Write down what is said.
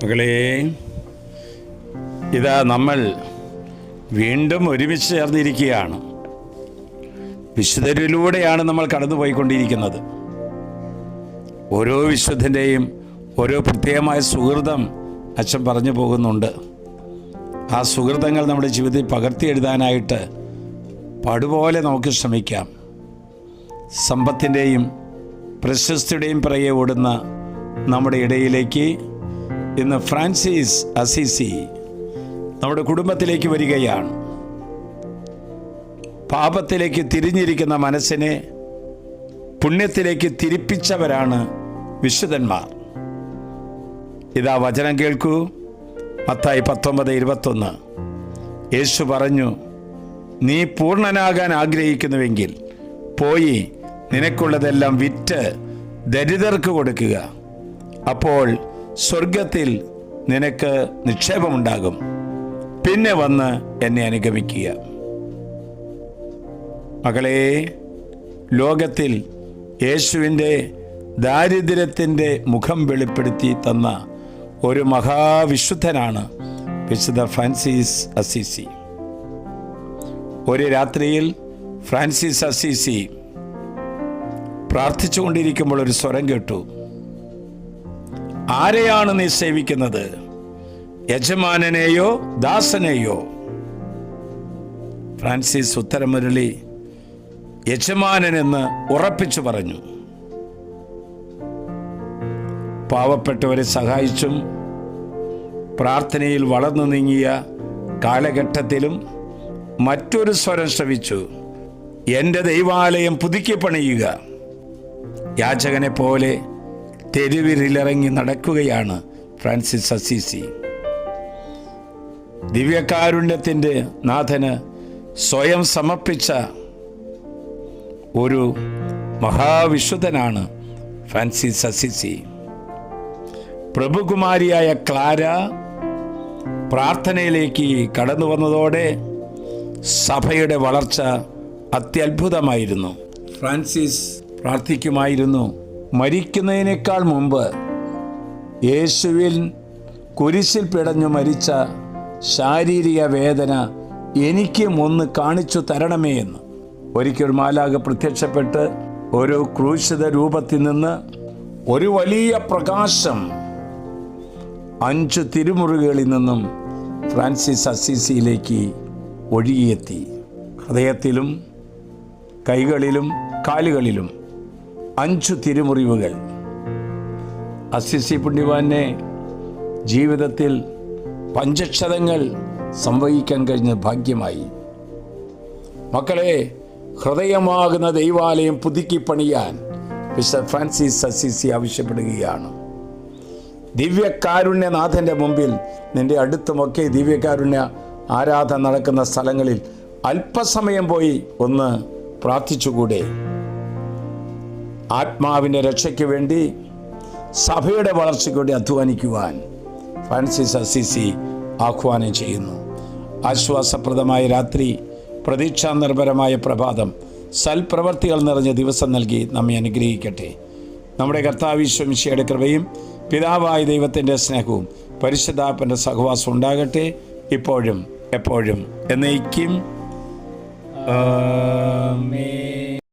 മക്കളെ, ഇതാ നമ്മൾ വീണ്ടും ഒരുമിച്ച് ചേർന്നിരിക്കുകയാണ്. വിശുദ്ധരിലൂടെയാണ് നമ്മൾ കടന്നുപോയിക്കൊണ്ടിരിക്കുന്നത്. ഓരോ വിശുദ്ധൻ്റെയും ഓരോ പ്രത്യേകമായ സുഹൃതം അച്ഛൻ പറഞ്ഞു പോകുന്നുണ്ട്. ആ സുഹൃതങ്ങൾ നമ്മുടെ ജീവിതത്തിൽ പകർത്തിയെഴുതാനായിട്ട് പടുപോലെ നമുക്ക് ശ്രമിക്കാം. സമ്പത്തിൻ്റെയും പ്രശസ്തിയുടെയും പിറകെ ഓടുന്ന നമ്മുടെ ഇടയിലേക്ക് ഇന്ന് ഫ്രാൻസിസ് അസീസി നമ്മുടെ കുടുംബത്തിലേക്ക് വരികയാണ്. പാപത്തിലേക്ക് തിരിഞ്ഞിരിക്കുന്ന മനസ്സിനെ പുണ്യത്തിലേക്ക് തിരിപ്പിച്ചവരാണ് വിശുദ്ധന്മാർ. ഇതാ വചനം കേൾക്കൂ. മത്തായി 19:21 യേശു പറഞ്ഞു, നീ പൂർണ്ണനാകാൻ ആഗ്രഹിക്കുന്നുവെങ്കിൽ പോയി നിനക്കുള്ളതെല്ലാം വിറ്റ് ദരിദ്രർക്ക് കൊടുക്കുക, അപ്പോൾ സ്വർഗത്തിൽ നിനക്ക് നിക്ഷേപമുണ്ടാകും, പിന്നെ വന്ന് എന്നെ അനുഗമിക്കുക. മകളെ, ലോകത്തിൽ യേശുവിൻ്റെ ദാരിദ്ര്യത്തിൻ്റെ മുഖം വെളിപ്പെടുത്തി തന്ന ഒരു മഹാവിശുദ്ധനാണ് വിശുദ്ധ ഫ്രാൻസിസ് അസീസി. ഒരു രാത്രിയിൽ ഫ്രാൻസിസ് അസീസി പ്രാർത്ഥിച്ചുകൊണ്ടിരിക്കുമ്പോൾ ഒരു സ്വരം കേട്ടു. ആരെയാണ് നീ സേവിക്കുന്നത്, യജമാനനെയോ ദാസനെയോ? ഫ്രാൻസിസ് ഉത്തരമരുളി, യജമാനനെന്ന് ഉറപ്പിച്ചു പറഞ്ഞു. പാവപ്പെട്ടവരെ സഹായിച്ചും പ്രാർത്ഥനയിൽ വളർന്നു നീങ്ങിയ കാലഘട്ടത്തിലും മറ്റൊരു സ്വരം ശ്രവിച്ചു. എൻ്റെ ദൈവാലയം പുതുക്കി പണിയുക. യാചകനെ പോലെ തെരുവിലിറങ്ങി നടക്കുകയാണ് ഫ്രാൻസിസ് അസീസി. ദിവ്യകാരുണ്യത്തിൻ്റെ നാഥന് സ്വയം സമർപ്പിച്ച ഒരു മഹാവിശുദ്ധനാണ് ഫ്രാൻസിസ് അസീസി. പ്രഭുകുമാരിയായ ക്ലാര പ്രാർത്ഥനയിലേക്ക് കടന്നു വന്നതോടെ സഭയുടെ വളർച്ച അത്യത്ഭുതമായിരുന്നു. ഫ്രാൻസിസ് പ്രാർത്ഥിക്കുമായിരുന്നു, മരിക്കുന്നതിനേക്കാൾ മുമ്പ് യേശുവിൽ കുരിശിൽ പിടഞ്ഞു മരിച്ച ശാരീരിക വേദന എനിക്കും ഒന്ന് കാണിച്ചു തരണമേ എന്ന്. ഒരിക്കൽ മാലാഖ പ്രത്യക്ഷപ്പെട്ട് ഒരു ക്രൂശിത രൂപത്തിൽ നിന്ന് ഒരു വലിയ പ്രകാശം 5 തിരുമുറികളിൽ നിന്നും ഫ്രാൻസിസ് അസീസിയിലേക്ക് ഒഴുകിയെത്തി. ഹൃദയത്തിലും കൈകളിലും കാലുകളിലും 5 തിരുമുറിവുകൾ. അസീസി പുണ്യവാനെ ജീവിതത്തിൽ പഞ്ചക്ഷതങ്ങൾ സംവഹിക്കാൻ കഴിഞ്ഞ ഭാഗ്യമായി. മക്കളെ, ഹൃദയമാകുന്ന ദൈവാലയം പുതുക്കി പണിയാൻ വിശുദ്ധ ഫ്രാൻസിസ് അസീസി ആവശ്യപ്പെടുകയാണ്. ദിവ്യകാരുണ്യനാഥൻ്റെ മുമ്പിൽ നിന്റെ അടുത്തുമൊക്കെ ദിവ്യകാരുണ്യ ആരാധന നടക്കുന്ന സ്ഥലങ്ങളിൽ അല്പസമയം പോയി ഒന്ന് പ്രാർത്ഥിച്ചുകൂടെ? ആത്മാവിൻ്റെ രക്ഷയ്ക്ക് വേണ്ടി, സഭയുടെ വളർച്ചയ്ക്ക് വേണ്ടി അധ്വാനിക്കുവാൻ ഫ്രാൻസിസ് അസീസി ആഹ്വാനം ചെയ്യുന്നു. ആശ്വാസപ്രദമായ രാത്രി, പ്രതീക്ഷാനിർഭരമായ പ്രഭാതം, സൽപ്രവർത്തികൾ നിറഞ്ഞ ദിവസം നൽകി നമ്മെ അനുഗ്രഹിക്കട്ടെ. നമ്മുടെ കർത്താവ് ഈശോ മിശിഹായുടെ കൃപയും പിതാവായ ദൈവത്തിൻ്റെ സ്നേഹവും പരിശുദ്ധാത്മാവിൻ്റെ സഹവാസം ഉണ്ടാകട്ടെ, ഇപ്പോഴും എപ്പോഴും എന്നേക്കും. ആമേൻ.